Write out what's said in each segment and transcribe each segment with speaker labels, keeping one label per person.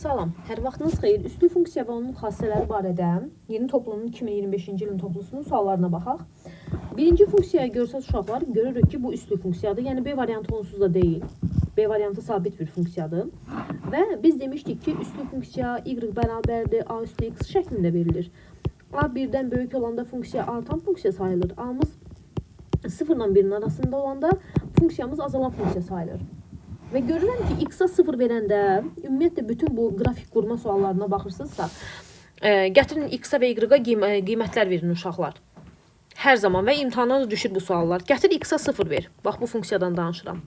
Speaker 1: Salam, hər vaxtınız xeyir. Üslü funksiya və onun xassələri barədə yeni toplumun 2025-ci ilin toplusunun suallarına baxaq. Birinci funksiyaya görsəz uşaqlar, görürük ki, bu üslü funksiyadır. Yəni B variantı onsuz da deyil. B variantı sabit bir funksiyadır. Və biz demişdik ki, üslü funksiya y bərabərdir A üstü x şəklində verilir. A birdən böyük olanda funksiya artan funksiya sayılır. A'mız 0 ilə 1-in arasında olanda funksiyamız azalan funksiya sayılır. Və görürəm ki, x-a 0 verəndə, ümumiyyətlə bütün bu qrafik qurma suallarına baxırsınızsa, gətirin x-a və y-a qiymətlər verin uşaqlar. Hər zaman və imtahana da düşür bu suallar. Gətir x-a 0 ver. Bax, bu funksiyadan danışıram.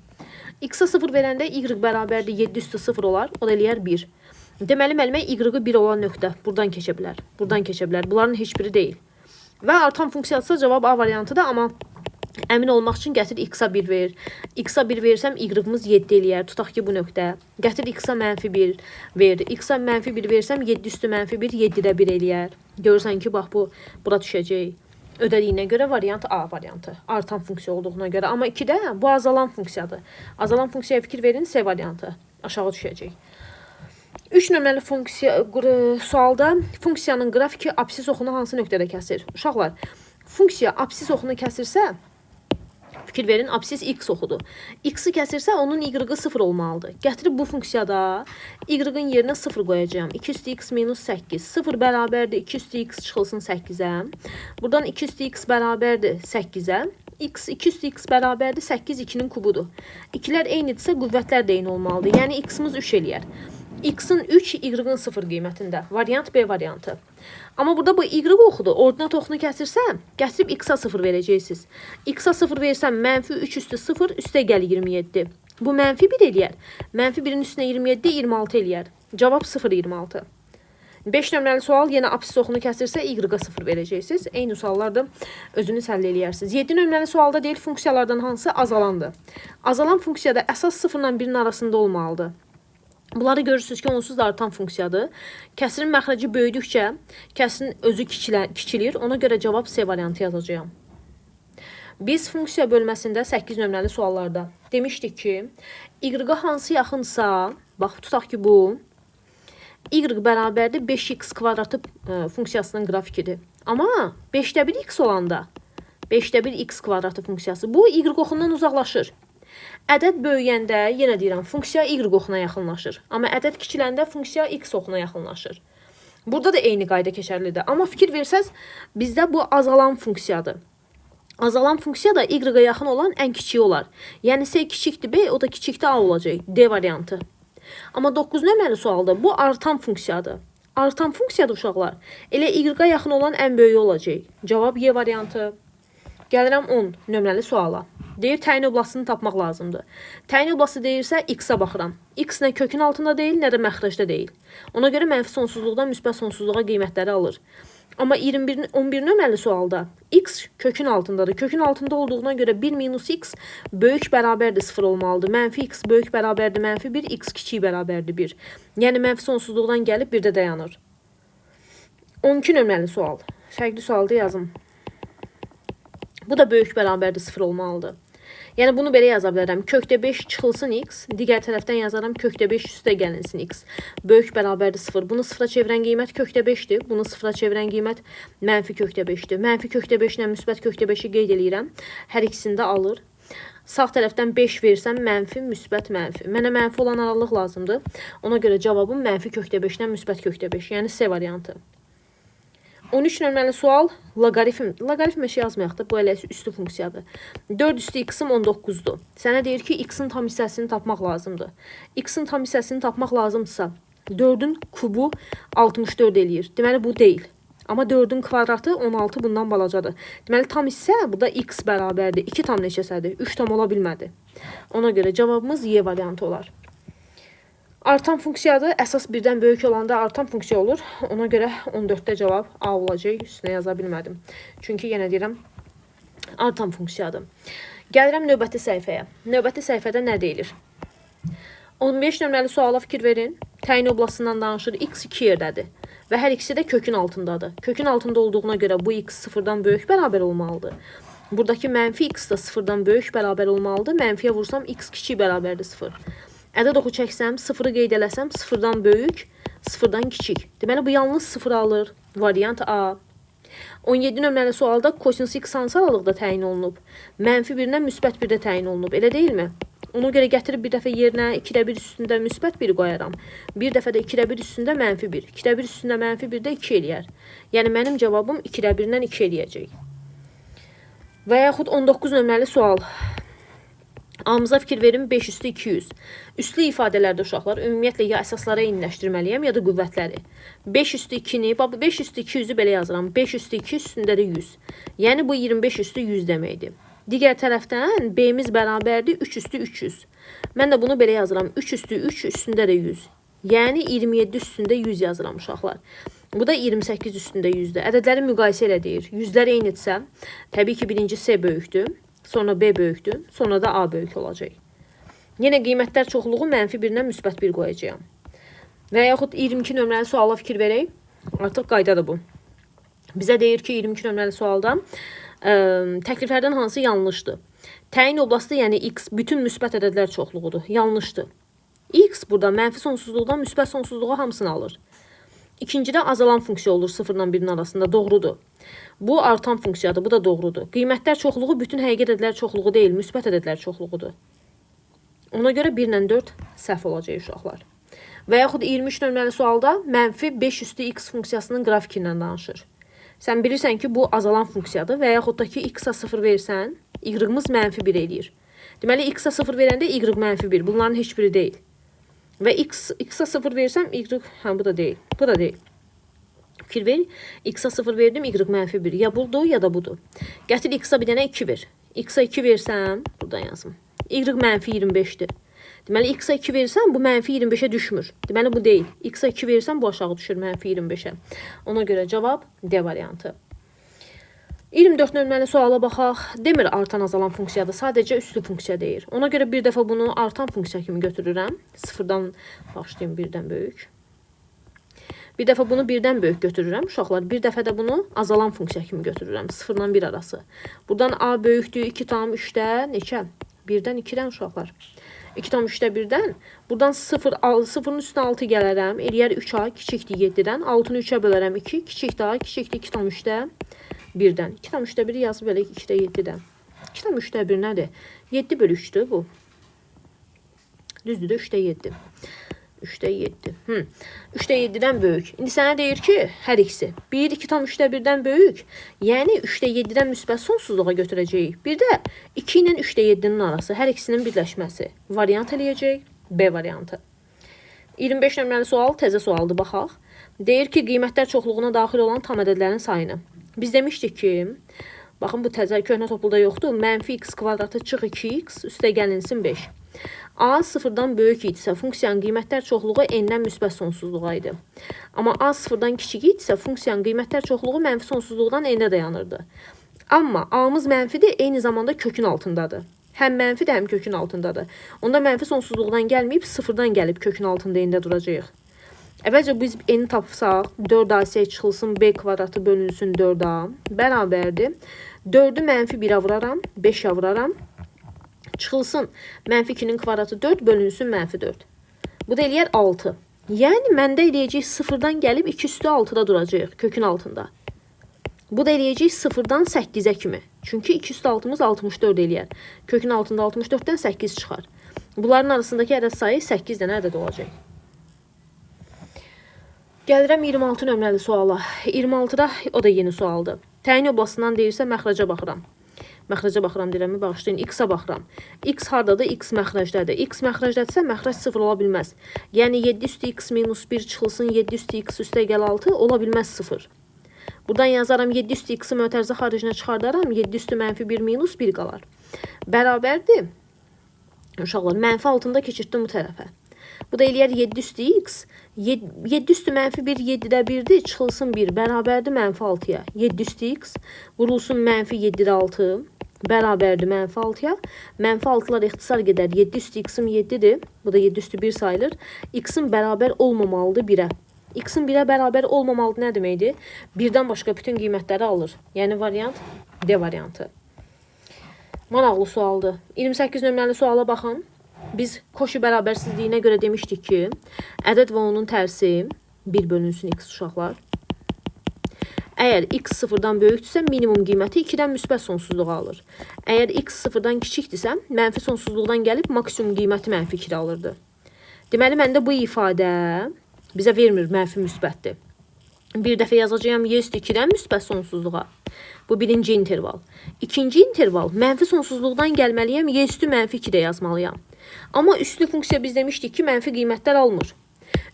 Speaker 1: X-a 0 verəndə y bərabərdir 7 üstü 0 olar, o da eləyər 1. Deməli, müəllimə y-ı 1 olan nöqtə buradan keçə bilər. Buradan keçə bilər. Bunların heç biri deyil. Və artan funksiyadırsa cavab A variantıdır, amma əmin olmaq üçün gətir x-a 1 ver. X-a 1 verirsəm y-ımız 7 eləyər. Tutaq ki, bu nöqtə. Gətir x-a mənfi 1 ver. X-a mənfi 1 versəm 7 üstü mənfi 1, 7-də 1 eləyər. Görürsən ki, bax bu, bura düşəcək. Ödədiyinə görə variant A variantı. Artan funksiya olduğuna görə. Amma 2-də bu azalan funksiyadır. Azalan funksiyaya fikir verin, C variantı. Aşağı düşəcək. 3 nömrəli sualda funksiyanın qrafiki absis oxunu hansı nöqtədə kəsir? Uşaqlar, funksiya absis oxunu kəsirsə, fikir verin, absis x oxudur. X-i kəsirsə, onun y-ı 0 olmalıdır. Gətirib bu funksiyada y-ın yerinə 0 qoyacağım. 2 üstü x minus 8. 0 bərabərdir 2 üstü x çıxılsın 8-ə. Buradan 2 üstü x bərabərdir 8-ə. 2 üstü x bərabərdir 8, 2-nin kubudur. 2-lər eynidirsə, qüvvətlər də eyni olmalıdır. Yəni, x-imiz 3 eləyər. X-in 3, y-ın 0 qiymətində. Variant B variantı. Amma burada bu y oxudur. Ordinat oxunu kəsirsəm, gətirib x-a 0 verəcəksiniz. X-a 0 versəm, mənfi 3 üstü 0, üstə gəl 27. Bu mənfi 1 eləyər. Mənfi 1-in üstünə 27, 26 eləyər. Cavab 0, 26. 5 nömrəli sual, yenə absis oxunu kəsirsə, y-a 0 verəcəksiniz. Eyni suallarda özünüz həll eləyərsiniz. 7 nömrəli sualda deyil, funksiyalardan hansı azalandır? Azalan funksiyada əsas 0 ilə 1-in arasında olmalıdır. Bunları görürsünüz ki, onsuz da artan funksiyadır. Kəsirin məxrəci böyüdükcə, kəsirin özü kiçilir. Ona görə cavab C variantı yazacağım. Biz funksiya bölməsində 8 nömrəli suallarda demişdik ki, y-a hansı yaxınsa, bax, tutaq ki, bu y bərabərdir 5x kvadratı funksiyasının qrafikidir. Amma 5-də 1 x olanda 5-də 1 x kvadratı funksiyası bu y oxundan uzaqlaşır. Ədəd böyüyəndə, yenə deyirəm, funksiya y oxuna yaxınlaşır. Amma ədəd kiçiləndə funksiya x oxuna yaxınlaşır. Burada da eyni qayda keçərlidir. Amma fikir versəz, bizdə bu azalan funksiyadır. Azalan funksiya da y-a yaxın olan ən kiçiyi olar. Yəni, C kiçikdir B, o da kiçikdir A olacaq. D variantı. Amma 9 nömrəli sualda bu artan funksiyadır. Artan funksiyadır uşaqlar. Elə y-a yaxın olan ən böyüyü olacaq. Cavab Y variantı. Gəlirəm 10 nömrəli suala. Deyir, təyin oblastını tapmaq lazımdır. Təyin oblastı deyirsə, x-a baxıram. X nə kökün altında deyil, nə də məxrəcdə deyil. Ona görə mənfi sonsuzluqdan müsbət sonsuzluğa qiymətləri alır. Amma 11 nömrəli sualda x kökün altındadır. Kökün altında olduğuna görə 1 minus x böyük bərabərdir 0 olmalıdır. Mənfi x böyük bərabərdir mənfi 1, x kiçik bərabərdir 1. Yəni, mənfi sonsuzluqdan gəlib 1-də dayanır. 12 nömrəli sual. Fərqli sualda yazım. Bu da böyük bərabərdir 0 olmalıdır. Yəni, bunu belə yaza bilərəm. Kökdə 5 çıxılsın x, digər tərəfdən yazaram kökdə 5 üstə gəlinsin x. Böyük bərabərdir 0. Bunu 0-a çevirən qiymət kökdə 5-dir. Bunu 0-a çevirən qiymət mənfi kökdə 5-dir. Mənfi kökdə 5 ilə müsbət kökdə 5-i qeyd eləyirəm. Hər ikisini də alır. Sağ tərəfdən 5 versəm, mənfi, müsbət, mənfi. Mənə mənfi olan aralıq lazımdır. Ona görə cavabım mənfi kökdə 5 ilə müsbət kökdə 5. Yəni, C variantı. 13 nömrəli sual, loqaritm. Loqaritm şey yazmayaq da, bu elə üstü funksiyadır. 4 üstü x-im 19-dur. Sənə deyir ki, x-in tam hissəsini tapmaq lazımdır. X-in tam hissəsini tapmaq lazımdırsa, 4-ün kubu 64 eləyir. Deməli, bu deyil. Amma 4-ün kvadratı 16 bundan balacadır. Deməli, tam hissə burada x bərabərdir. 2 tam neçəsədir? 3 tam ola bilmədi. Ona görə cavabımız Y variantı olar. Artan funksiyadır. Əsas birdən böyük olanda artan funksiya olur. Ona görə 14-də cavab A olacaq. Üstünə yaza bilmədim. Çünki yenə deyirəm, artan funksiyadır. Gəlirəm növbəti səhifəyə. Növbəti səhifədə nə deyilir? 15 nömrəli suala fikir verin. Təyin oblastından danışır. X 2 yerdədir. Və hər ikisi də kökün altındadır. Kökün altında olduğuna görə bu x 0-dan böyük bərabər olmalıdır. Buradakı mənfi x da 0-dan böyük bərabər olmalıdır. Mənfiyə vursam x kiçik bərabərdir 0. Ədəd oxu çəksəm, 0-ı qeyd eləsəm, 0-dan böyük, Sıfırdan kiçik. Deməli, bu yalnız sıfır alır. Variant A. 17 nömrəli sualda kosinus x hansı aralıqda təyin olunub? Mənfi 1-dən müsbət 1-də təyin olunub. Elə deyilmi? Ona görə gətirib bir dəfə yerinə 2-də 1 üstündə müsbət 1 qoyaram. Bir dəfə də 2-də 1 üstündə mənfi 1. 2-də 1 üstündə mənfi 1 də 2 eləyər. Yəni mənim cavabım 2-də 1-dən 2 eləyəcək. Və yaxud 19 nömrəli sual. A-mıza fikir verin 5 üstü 200. Üslü ifadələrdə uşaqlar ümumiyyətlə ya əsaslara eyniləşdirməliyəm ya da qüvvətləri. 5 üstü 2-ni, 5 üstü 200-ü belə yazıram. 5 üstü 2 üstündə də 100. Yəni bu 25 üstü 100 deməkdir. Digər tərəfdən B-miz bərabərdir 3 üstü 300. Mən də bunu belə yazıram. 3 üstü 3 üstündə də 100. Yəni 27 üstündə 100 yazıram uşaqlar. Bu da 28 üstündə 100-dür. Ədədləri müqayisə elə deyir. Yüzlər eynidirsə, təbii ki, birinci C böyükdür, sonra B böyükdür, sonra da A böyük olacaq. Yenə qiymətlər çoxluğu mənfi 1-dən müsbət 1 qoyacağam. Və yaxud 22 nömrəli suala fikir verək. Artıq qaydadır bu. Bizə deyir ki, 22 nömrəli sualda təkliflərdən hansı yanlışdır? Təyin oblasti, yəni x bütün müsbət ədədlər çoxluğudur. Yanlışdır. X burada mənfi sonsuzluqdan müsbət sonsuzluğa hamısını alır. İkincidə azalan funksiya olur 0-dan 1-in arasında. Doğrudur. Bu artan funksiyadır. Bu da doğrudur. Qiymətlər çoxluğu bütün həqiqi ədədlər çoxluğu deyil, müsbət ədədlər çoxluğudur. Ona görə 1 ilə 4 səhv olacaq uşaqlar. Və yaxud 23 nömrəli sualda mənfi 5 üstü x funksiyasının qrafikindən danışır. Sən bilirsən ki, bu azalan funksiyadır və yaxud da ki, x-a 0 versən, y-ımız mənfi 1 eləyir. Deməli, x-a 0 verəndə y mənfi 1. Bunların heç biri deyil. Və x-a 0 versəm, y... bu da deyil. Bu da deyil. Fikir ver, x-a 0 verdim, y mənfi 1. Ya budur, ya da budur. Gətir x-a bir dənə 2 ver. X-a 2 versəm, buradan yazım. Y mənfi 25-dir. Deməli, x-a 2 versəm, bu mənfi 25-ə düşmür. Deməli, bu deyil. X-a 2 versəm, bu aşağı düşür mənfi 25-ə. Ona görə cavab D variantı. 24 nömrəli suala baxaq. Demir artan azalan funksiyadır. Sadəcə üslü funksiya deyir. Ona görə bir dəfə bunu artan funksiya kimi götürürəm. Sıfırdan başlayayım, birdən böyük. Bir dəfə bunu birdən böyük götürürəm. Uşaqlar, bir dəfə də bunu azalan funksiya kimi götürürəm. Sıfırdan 1 arası. Buradan A böyükdür 2 tam 3-də neçə? 1-dən 2-dən uşaqlar. 2 tam 3-də 1-dən. Buradan 0-ın üstünə 6 gələrəm. Eləyər 3A kiçikdir 7-dən. 6-nı 3-ə bölərəm 2. Kiçikdir A, kiçikdir 2 tam 3-də 1-dən. 2 tam 3-də 1-i yazıb elə 2-də 7-dən. 2 tam 3-də 1 nədir? 7 bölü 3-dür bu. Düzdür də 3-də 7. 3-də 7. 3-də 7-dən böyük. İndi sənə deyir ki, hər ikisi. 1, 2 tam 3-də 1-dən böyük. Yəni 3-də 7-dən müsbət sonsuzluğa götürəcəyik. Bir də 2 ilə 3-də 7-nin arası. Hər ikisinin birləşməsi. Variant eləyəcək. B variantı. 25 nömrəli sual təzə sualdır, baxaq. Deyir ki, qiymətlər çoxluğuna daxil olan tam ədədlərin sayını. Biz demişdik ki, baxın bu təzə köhnə topluda yoxdur. Mənfi x kvadratı çıx 2x üstə gəlinsin 5. A 0-dan böyük idisə, funksiyanın qiymətlər çoxluğu n-dən müsbət sonsuzluğa idi. Amma A 0-dan kiçik idisə, funksiyanın qiymətlər çoxluğu mənfi sonsuzluqdan n-ə dayanırdı. Amma A-mız mənfidir, eyni zamanda kökün altındadır. Həm mənfidir, həm kökün altındadır. Onda mənfi sonsuzluqdan gəlməyib, 0-dan gəlib kökün altında n-də duracaq. Əvvəlcə biz n-i tapsaq, 4a çıxılsın b kvadratı bölünsün 4a bərabərdir. 4-ü mənfi 1-ə vuraram, 5-ə vuraram. Çıxılsın mənfi 2-nin kvadratı 4 bölünsün mənfi 4. Bu da eləyər 6. Yəni məndə eləyəcək 0-dan gəlib 2 üstü 6-da duracaq kökün altında. Bu da eləyəcək 0-dan 8-ə kimi. Çünki 2 üstü 6-mız 64 eləyər. Kökün altında 64-dən 8 çıxar. Bunların arasındakı ədəd sayı 8 dənə ədəd olacaq. Gəlirəm 26 nömrəli suala. 26-da o da yeni sualdır. Təyin oblasından deyirsə məxrəcə baxıram. Məxrəcə baxıram deyirəm, bağışlayın, x-a baxıram. X hardadır? X məxrəcdədir. X məxrəcdədirsə məxrəc 0 ola bilməz. Yəni 7 üstü x minus 1 çıxılsın 7 üstü x üstə gəl 6 ola bilməz 0. Buradan yazaram 7 üstü x-i mötərizə xaricinə çıxardaram. 7 üstü mənfi 1 minus 1 qalar. Bərabərdir. Uşaqlar, mənfi altında keçirtdim bu tərəfə. Bu da eləyər 7 üstü x. 7 üstü mənfi 1, 7-də 1-dir. Çıxılsın 1. Bərabərdir mənfi 6-ya. 7 üstü x. Vurulsun mənfi 7-də 6. Bərabərdir mənfi 6-ya. Mənfi 6-lar ixtisar gedər. 7 üstü x-im 7-dir. Bu da 7 üstü 1 sayılır. X-in bərabər olmamalıdır 1-ə. X-in 1-ə bərabər olmamalıdır nə deməkdir? 1-dən başqa bütün qiymətləri alır. Yəni variant D variantı. Maraqlı sualdır. 28 nömrəli suala baxın. Biz Koşi bərabərsizliyinə görə demişdik ki, ədəd və onun tərsi 1 bölünsün x uşaqlar. Əgər x sıfırdan böyükdürsə, minimum qiyməti 2-dən müsbət sonsuzluğa alır. Əgər x sıfırdan kiçikdirsə, mənfi sonsuzluqdan gəlib maksimum qiyməti mənfi 2 alırdı. Deməli, məndə bu ifadə bizə vermir mənfi müsbətdir. Bir dəfə yazacağım y üstü 2-dən müsbət sonsuzluğa. Bu birinci interval. İkinci interval, mənfi sonsuzluqdan gəlməliyəm, y üstü mənfi 2-də yazmalıyam. Amma üslü funksiya biz demişdik ki, mənfi qiymətlər almır.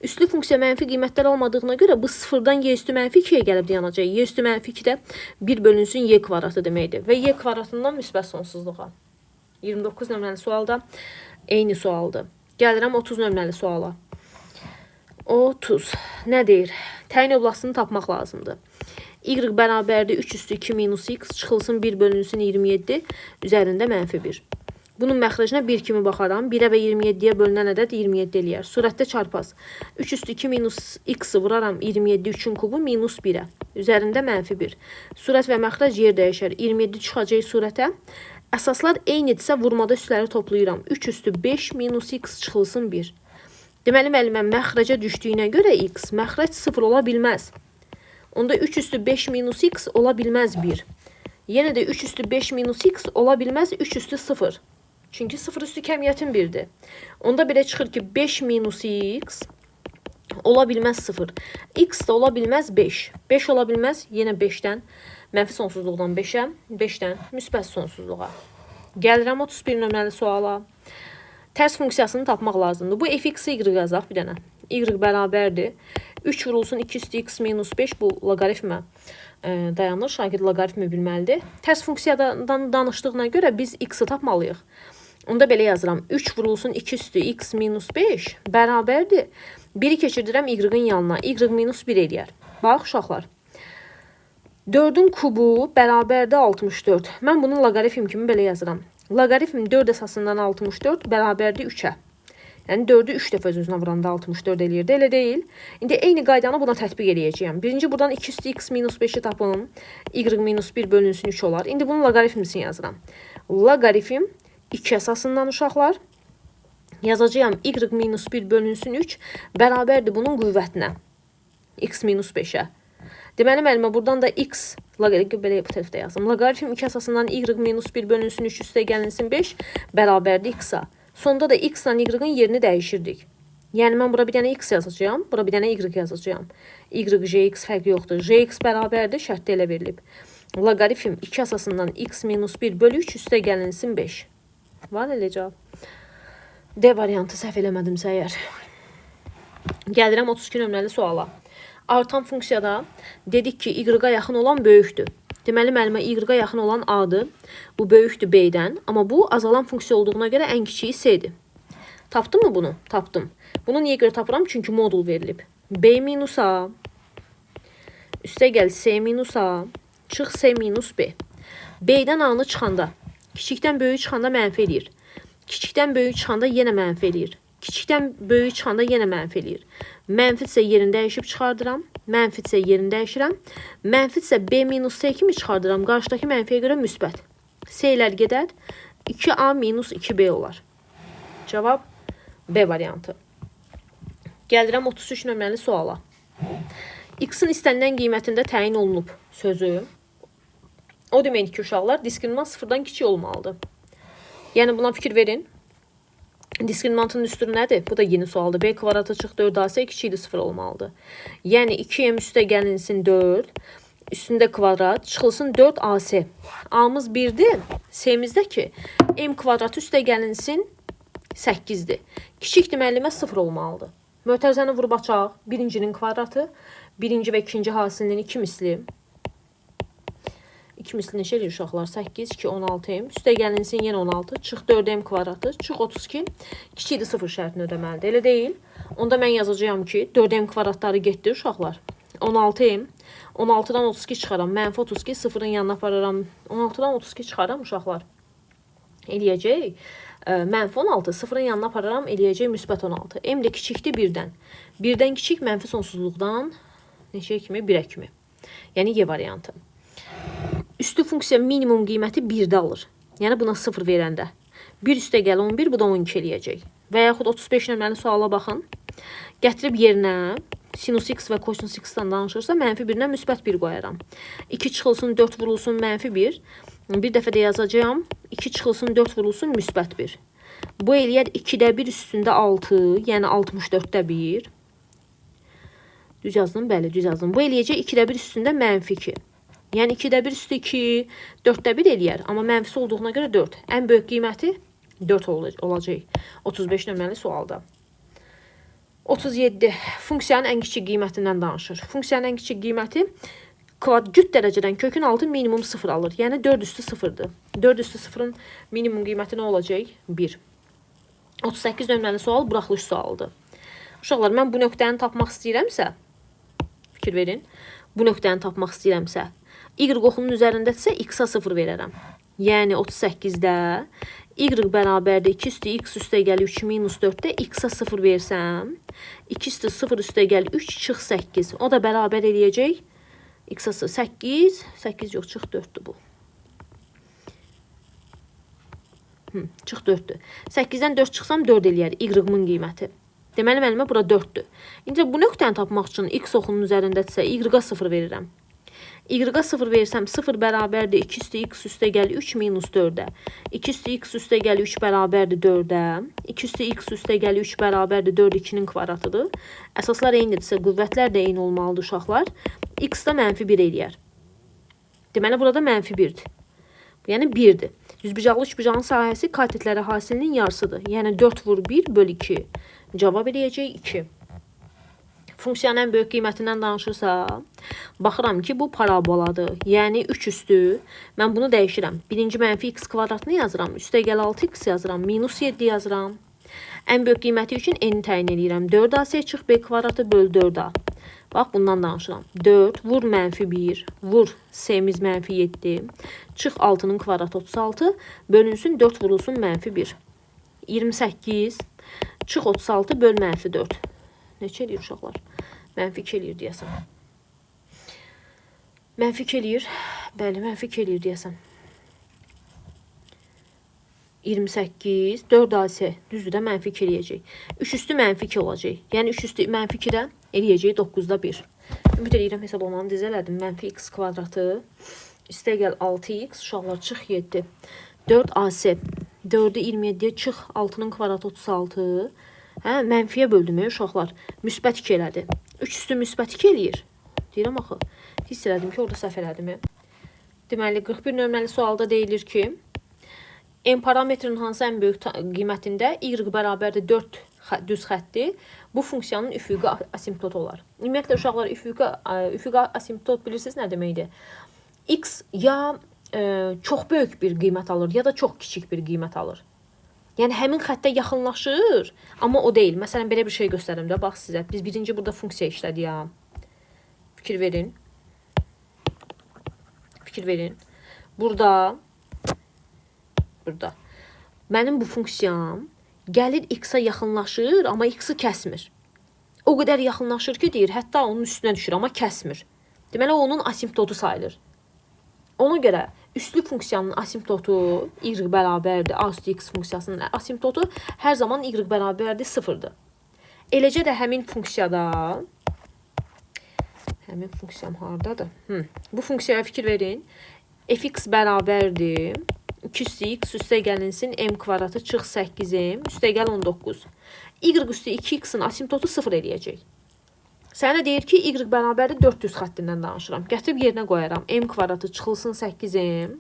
Speaker 1: Üslü funksiya mənfi qiymətlər almadığına görə bu sıfırdan y üstü mənfi 2-yə gəlib dayanacaq. Y üstü mənfi 2-də 1 bölünsün y kvadratı deməkdir. Və y kvadratından müsbət sonsuzluğa. 29 nömrəli sualda eyni sualdır. Gəlirəm 30 nömrəli suala. 30. Nə deyir? Təyin oblasını tapmaq lazımdır. Y bərabərdir 3 üstü 2 minus x çıxılsın 1 bölünsün 27 üzərində mənfi 1. Bunun məxrəcinə 1 kimi baxaram. 1-ə və 27-yə bölünən ədəd 27 eləyər. Surətdə çarpaz. 3 üstü 2 minus x-ı vuraram 27 3-ün kubu minus 1-ə. Üzərində mənfi 1. Surət və məxrəc yer dəyişər. 27 çıxacaq surətə. Əsaslar eynidirsə vurmada üstləri toplayıram. 3 üstü 5 minus x çıxılsın 1. Deməli, müəllimə məxrəcə düşdüyünə görə x, məxrəc 0 ola bilməz. Onda 3 üstü 5 minus x ola bilməz 1. Yenə də 3 üstü 5 minus x ola bilməz 3 üstü 0. Çünki 0 üstü kəmiyyətin 1-dir. Onda belə çıxır ki, 5 minus x ola bilməz 0. X da ola bilməz 5. 5 ola bilməz yenə 5-dən, mənfi sonsuzluqdan 5-ə, 5-dən müsbət sonsuzluğa. Gəlirəm 31 nömrəli suala. Tərs funksiyasını tapmaq lazımdır. Bu fx-i y yazaq bir dənə. Y bərabərdir. 3 vurulsun 2 üstü x minus 5 bu loqaritmə dayanır. Şagird loqaritmi bilməlidir. Tərs funksiyadan danışdığına görə biz x-i tapmalıyıq. Onda belə yazıram. 3 vurulsun 2 üstü x minus 5 bərabərdir. 1-i keçirdirəm y-in yanına. Y minus 1 eləyər. Bax, uşaqlar. 4-ün kubu bərabərdir 64. Mən bunu loqaritm kimi belə yazıram. Loqaritm 4 əsasından 64 bərabərdir 3-ə. Yəni 4-ü 3 dəfə öz-özünə vuranda 64 eləyirdi. Elə deyil. İndi eyni qaydanı buna tətbiq eləyəcəyəm. Birinci buradan 2 üstü x minus 5-i tapın. Y minus 1 bölünsün 3 olar. İndi bunun loqaritmisini yazıram. Loqaritm 2 əsasından uşaqlar. Yazacağım y minus 1 bölünsün 3 bərabərdir bunun qüvvətinə. X minus 5-ə. Deməli, müəllimə buradan da x, belə bu tərəfdə yazım. Loqaritm 2 əsasından y minus 1 bölünsün 3 üstə gəlinsin 5 bərabərdir x-a. Sonda da x ilə y-in yerini dəyişirdik. Yəni, mən bura bir dənə x yazacağım, bura bir dənə y yazacağım. Y, jx fərqi yoxdur. Jx bərabərdir, şərtdə elə verilib. Loqaritm 2 əsasından x minus 1 bölü 3 üstə gəlinsin 5. Var elə cavab. D variantı səhv eləmədimsə əgər. Gəlirəm 32 nömrəli suala. Artan funksiyada dedik ki, y-a yaxın olan böyükdür. Deməli, müəllimə y-a yaxın olan a-dır. Bu böyükdür b-dən. Amma bu azalan funksiya olduğuna görə ən kiçiyi c-dir. Tapdım mı bunu? Tapdım. Bunu niyə görə tapıram? Çünki modul verilib. b minus a üstə gəl c minus a çıx c minus b. b-dən a-nı çıxanda, kiçikdən böyük çıxanda mənfi eləyir. Kiçikdən böyük çıxanda yenə mənfi eləyir. Kiçikdən böyük çıxanda yenə mənfi eləyir. Mənfidirsə yerini dəyişib çıxardıram. Mənfidirsə yerini dəyişirəm. Mənfidirsə b minus c kimi çıxardıram. Qarşıdakı mənfiyə görə müsbət. C-lər gedər. 2a minus 2b olar. Cavab B variantı. Gəlirəm 33 nömrəli suala. X-in istənilən qiymətində təyin olunub sözü. O deməkdir ki, uşaqlar, diskriminant sıfırdan kiçik olmalıdır. Yəni, buna fikir verin. Diskriminantın üstürü nədir? Bu da yeni sualdır. B kvadratı çıx 4ac kiçikdir 0 olmalıdır. Yəni 2m üstə gəlinsin 4. Üstündə kvadrat çıxılsın 4ac. A-mız 1-dir. C-mizdə ki m kvadratı üstə gəlinsin 8-dir. Kiçikdir müəllimə 0 olmalıdır. Mötərizəni vurub açaq. Birincinin kvadratı. Birinci və ikinci hasilinin 2 misli. 2 misli neçə eləyir uşaqlar? 8, 2, 16m. Üstə gəlinsin yenə 16. Çıx 4m kvadratı. Çıx 32. Kiçikdir 0 şərtini ödəməlidir. Elə deyil. Onda mən yazacağım ki 4m kvadratları getdi uşaqlar. 16m. 16-dan 32 çıxaram. Mənfi 32. 0-ın yanına apararam. 16-dan 32 çıxaram uşaqlar. Eləyəcək. Mənfi 16. 0-ın yanına apararam. Eləyəcək müsbət 16. M də kiçikdir 1-dən. 1-dən kiçik mənfi sonsuzluqdan neçəyə kimi? 1-ə kimi. Yəni Y variantı. Üstü funksiya minimum qiyməti 1-də alır. Yəni buna 0 verəndə. 1 üstə gəl 11, bu da 12 eləyəcək. Və yaxud 35 nömrəli suala baxın. Gətirib yerinə sinus x və kosinus x-dan danışırsa, mənfi 1-dən müsbət 1 qoyaram. 2 çıxılsın 4 vurulsun mənfi 1. Bir dəfə də yazacağım. 2 çıxılsın 4 vurulsun müsbət 1. Bu eləyər 2-də 1 üstündə 6, yəni 64-də 1. Düz yazdım, bəli, düz yazdım. Bu eləyəcək 2-də 1 üstündə mənfi 2. Yəni 2-də 1 üstü 2, 4-də 1 eləyər. Amma mənfisi olduğuna görə 4. Ən böyük qiyməti 4 olacaq. 35 nömrəli sualda. 37. Funksiyanın ən kiçik qiymətindən danışır. Funksiyanın ən kiçik qiyməti cüt dərəcədən kökün altı minimum 0 alır. Yəni 4 üstü 0-dır. 4 üstü 0-ın minimum qiyməti nə olacaq? 1. 38 nömrəli sual buraxılış sualıdır. Uşaqlar, mən bu nöqtəni tapmaq istəyirəmsə, fikir verin, bu nöqtəni tapmaq istəyirəmsə, y oxunun üzərindədirsə x-a 0 verərəm. Yəni 38-də y bərabərdir 2 üstü x üstə gəl 3 minus 4-də x-a 0 versəm, 2 üstü 0 üstə gəl 3 çıx 8. O da bərabər eləyəcək x-a 8, 8 yox, çıx 4-dür bu. Çıx 4-dür. 8-dən 4 çıxsam 4 eləyər y-ın qiyməti. Deməli, mənimə bura 4-dür. İndi bu nöqtəni tapmaq üçün x oxunun üzərindədirsə, y-a 0 verirəm. Y-a 0 versəm, 0 bərabərdir 2 üstü x üstə gəl 3 minus 4-də. 2 üstü x üstə gəl 3 bərabərdir 4-də. 2 üstü x üstə gəl 3 bərabərdir 4, 2-nin kvadratıdır. Əsaslar eynidirsə, qüvvətlər də eyni olmalıdır uşaqlar. X da mənfi 1 eləyər. Deməli, burada mənfi 1-dir. Yəni 1-dir. Düzbucaqlı üçbucağın sahəsi katetləri hasilinin yarısıdır. Yəni 4 vur 1 böl 2. Cavab eləyəcək 2. Funksiyanın ən böyük qiymətindən danışırsa, baxıram ki, bu paraboladır. Yəni 3 üstü, mən bunu dəyişirəm. Birinci mənfi x kvadratını yazıram. Üstə gəl 6x yazıram. Minus 7 yazıram. Ən böyük qiyməti üçün n-i təyin edirəm. 4ac çıx b kvadratı böl 4a. Bax, bundan danışıram. 4 vur mənfi 1, vur s'miz mənfi 7, çıx 6-nın kvadratı 36, bölünsün 4 vurulsun mənfi 1. 28, çıx 36 böl mənfi 4. Neçə eləyir uşaqlar? Mənfi 2 eləyir deyəsən. Mənfi 2 eləyir. Bəli, mənfi 2 eləyir deyəsən. 28, 4ac, düzdür də mənfi 2 eləyəcək. 3 üstü mənfi 2 olacaq. Yəni 3 üstü mənfi 2-də eləyəcək 9-da 1. Ümid edirəm hesablamanı dizələdim. Mənfi x kvadratı, üstə gəl 6x, uşaqlar çıx 7. 4ac, 4-ü 27-yə çıx 6-nın kvadratı 36. Mənfiyə böldüm uşaqlar. Müsbət 2 elədi. 3 üstü müsbət 2 eləyir. Deyirəm axı. Hiss elədim ki, orada səhv elədim. Deməli, 41 nömrəli sualda deyilir ki, n parametrin hansı ən böyük qiymətində y bərabərdir 4 düz xətti bu funksiyanın üfüqi asimptot olar. Ümumiyyətlə, uşaqlar, üfüqi asimptot bilirsiniz nə deməkdir? X ya çox böyük bir qiymət alır, ya da çox kiçik bir qiymət alır. Yəni, həmin xəttə yaxınlaşır, amma o deyil. Məsələn, belə bir şey göstərim də, bax sizə. Biz birinci burada funksiya işlədik ya. Fikir verin. Fikir verin. Burada. Mənim bu funksiyam gəlir x-a yaxınlaşır, amma x-i kəsmir. O qədər yaxınlaşır ki, deyir, hətta onun üstünə düşür, amma kəsmir. Deməli, onun asimptotu sayılır. Ona görə üslü funksiyanın asimptotu y bərabərdir. A üstü x funksiyasının asimptotu hər zaman y bərabərdir 0-dır. Eləcə də həmin funksiyada, həmin funksiyam haradadır? Bu funksiyaya fikir verin. Fx bərabərdir 2 üstü x üstə gəlinsin m kvadratı çıx 8m üstə gəl 19. Y üstü 2x-in asimptotu 0 eləyəcək. Sənə deyir ki, y bərabərdir 400 xəttindən danışıram. Gətirib yerinə qoyaram. M kvadratı çıxılsın 8m,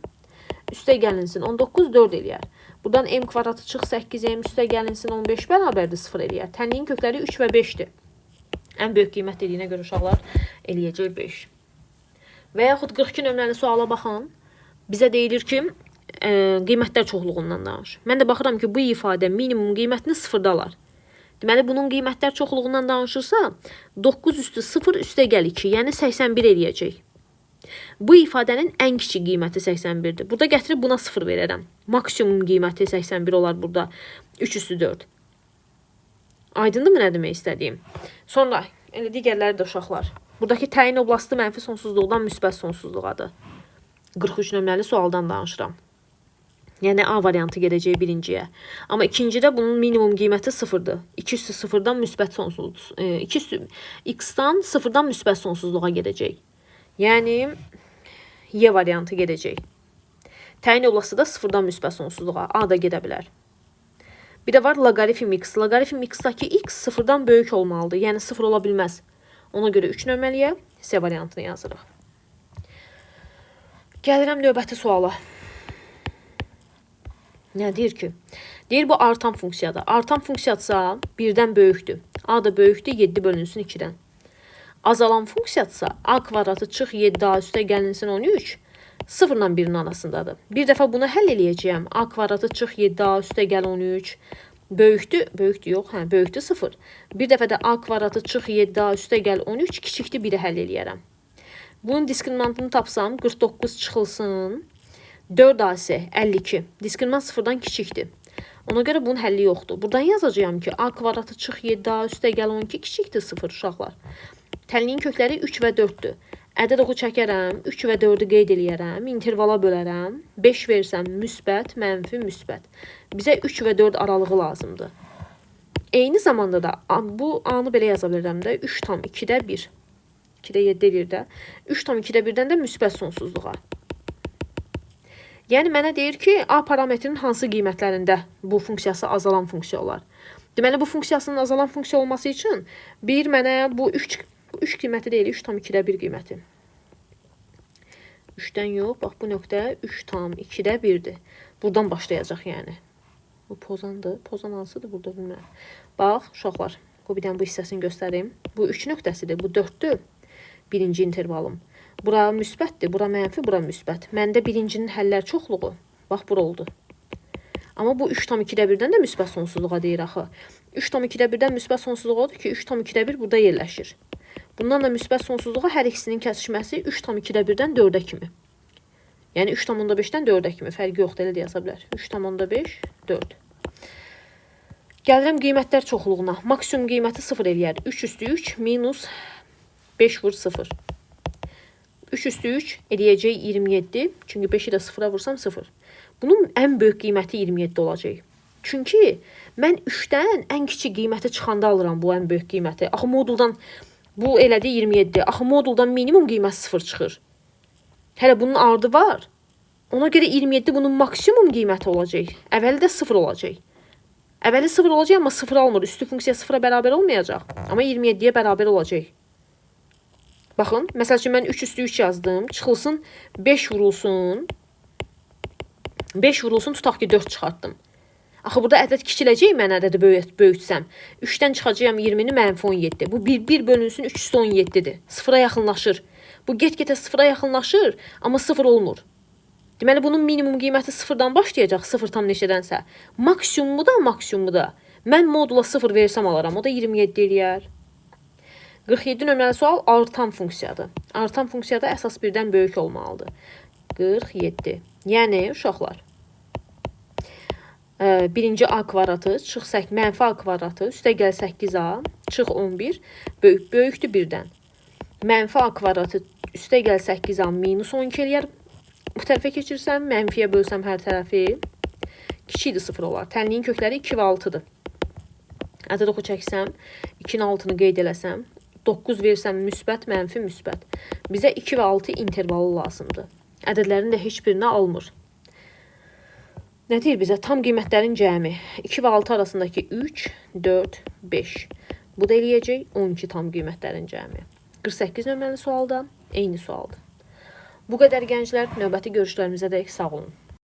Speaker 1: üstə gəlinsin 19, 4 eləyər. Buradan m kvadratı çıx 8m, üstə gəlinsin 15 bərabərdir 0 eləyər. Tənliyin kökləri 3 və 5-dir. Ən böyük qiymət dediyinə görə uşaqlar eləyəcək 5. Və yaxud 42 nömrəli suala baxın. Bizə deyilir ki, qiymətlər çoxluğundan danış. Mən də baxıram ki, bu ifadə minimum qiymətini 0-da alar. Deməli, bunun qiymətlər çoxluğundan danışırsa, 9 üstü 0 üstə gəl 2, yəni 81 eləyəcək. Bu ifadənin ən kiçik qiyməti 81-dir. Burada gətirib buna 0 verərəm. Maksimum qiyməti 81 olar burada. 3 üstü 4. Aydındır mı nə demək istədiyim? Sonra, elə digərləri də uşaqlar. Buradakı təyin oblastı mənfi sonsuzluqdan müsbət sonsuzluğadır. 43 nömrəli sualdan danışıram. Yəni A variantı gələcək birinciyə. Amma ikincidə bunun minimum qiyməti 0-dır. 2 üstü 0-dan müsbət sonsuzluq. 2 üstü x-dan 0-dan müsbət sonsuzluğa gedəcək. Yəni Y variantı gedəcək. Təyin olası da 0-dan müsbət sonsuzluğa. A da gedə bilər. Bir də var loqaritm x. Loqaritm x-daki x 0-dan böyük olmalıdır. Yəni 0 ola bilməz. Ona görə 3 nömrəliyə C variantını yazırıq. Gəlirəm növbəti suala. Nə deyir ki? Deyir bu artan funksiyadır. Artan funksiyadsa 1-dən böyükdür. A da böyükdür, 7 bölünsün 2-dən. Azalan funksiyadsa A kvadratı çıx 7A üstə gəlinsin 13, 0-la 1-in arasındadır. Bir dəfə bunu həll eləyəcəyəm. A kvadratı çıx 7A üstə gəl 13, böyükdür yox, böyükdür 0. Bir dəfə də A kvadratı çıx 7A üstə gəl 13, kiçikdir 1-i həll eləyərəm. Bunun diskriminantını tapsam 49 çıxılsın. 4AC 52. Diskriminant 0-dan kiçikdir. Ona görə bunun həlli yoxdur. Buradan yazacağım ki, A kvadratı çıx 7A üstə gəl 12 kiçikdir 0 uşaqlar. Tənliyin kökləri 3 və 4-dür. Ədəd oxu çəkərəm, 3 və 4-ü qeyd eləyərəm, intervala bölərəm, 5 versəm müsbət, mənfi, müsbət. Bizə 3 və 4 aralığı lazımdır. Eyni zamanda da bu A-nı belə yaza bilərəm də 3 tam 2-də 1. 2-də 7 edir də. 3 tam 2-də 1-dən də müsbət sonsuzluğa. Yəni mənə deyir ki, A parametrinin hansı qiymətlərində bu funksiyası azalan funksiya olar. Deməli, bu funksiyasının azalan funksiya olması üçün bir mənə bu 3 qiyməti deyil, 3 tam 2-də 1 qiyməti. 3-dən yox, bax bu nöqtə 3 tam 2-də 1-dir. Buradan başlayacaq yəni. Bu pozandır. Pozan hansıdır burada bilmirəm. Bax, uşaqlar, bu birdən bu hissəsini göstərim. Bu 3 nöqtəsidir, bu 4-dür. Birinci intervalım. Bura müsbətdir, bura mənfi, bura müsbət. Məndə birincinin həllər çoxluğu, bax, bura oldu. Amma bu 3 tam 2-də 1-dən də müsbət sonsuzluğa deyir axı. 3 tam 2-də 1-dən müsbət sonsuzluğa odur ki, 3 tam 2-də 1 burada yerləşir. Bundan da müsbət sonsuzluğa hər ikisinin kəsişməsi 3 tam 2-də 1-dən 4-ə kimi. Yəni 3 tam 5-dən 4-ə kimi. Fərqi yoxdur, elə də yaza bilər. 3 tam 5, 4. Gəlirəm qiymətlər çoxluğuna. Maksimum qiyməti 0 eləyər. 3 üstü 3 minus 5 vur 0. 3 üstü 3 eləyəcək 27. Çünki 5-i də 0-a vursam 0. Bunun ən böyük qiyməti 27 olacaq. Çünki mən 3-dən ən kiçik qiyməti çıxanda alıram bu ən böyük qiyməti. Axı moduldan bu elədi 27. Axı moduldan minimum qiymət 0 çıxır. Hələ bunun ardı var. Ona görə 27 bunun maksimum qiyməti olacaq. Əvvəli də 0 olacaq. Əvvəli 0 olacaq, amma 0 almır. Üstü funksiya 0-a bərabər olmayacaq. Amma 27-yə bərabər olacaq. Baxın, məsəl üçün mən 3 üstü 3 yazdım. Çıxılsın 5 vurulsun. 5 vurulsun, tutaq ki 4 çıxartdım. Axı burada ədəd kiçiləcək mən ədədi böyütsəm. 3-dən çıxacağım 20-ni mənfi 17. Bu 1 bölünsün 3 üstü 17-dir. 0-a yaxınlaşır. Bu get-getə 0-a yaxınlaşır, amma 0 olmur. Deməli, bunun minimum qiyməti 0-dan başlayacaq, 0 tam neçədənsə. Maksimumu da. Mən modula 0 versəm alaram, o da 27 eləyər. 47 nömrəli sual artan funksiyadır. Artan funksiyada əsas 1-dən böyük olmalıdır. 47. Yəni, uşaqlar, birinci A kvadratı çıx mənfi A kvadratı üstə gəl 8A çıx 11 böyükdür 1-dən. Mənfi A kvadratı üstə gəl 8A minus 12 eləyər. Bu tərəfə keçirsəm, mənfiyə bölsəm hər tərəfi kiçikdir 0 olar. Tənliyin kökləri 2 və 6-dır. Ədəd oxu çəksəm, 2-nin altını qeyd eləsəm, 9 versəm müsbət, mənfi, müsbət. Bizə 2 və 6 intervalı lazımdır. Ədədlərin də heç birini almır. Nə deyir bizə? Tam qiymətlərin cəmi. 2 və 6 arasındakı 3, 4, 5. Bu da eləyəcək 12 tam qiymətlərin cəmi. 48 nömrəli sualda eyni sualdır. Bu qədər gənclər, növbəti görüşlərimizə dək sağ olun.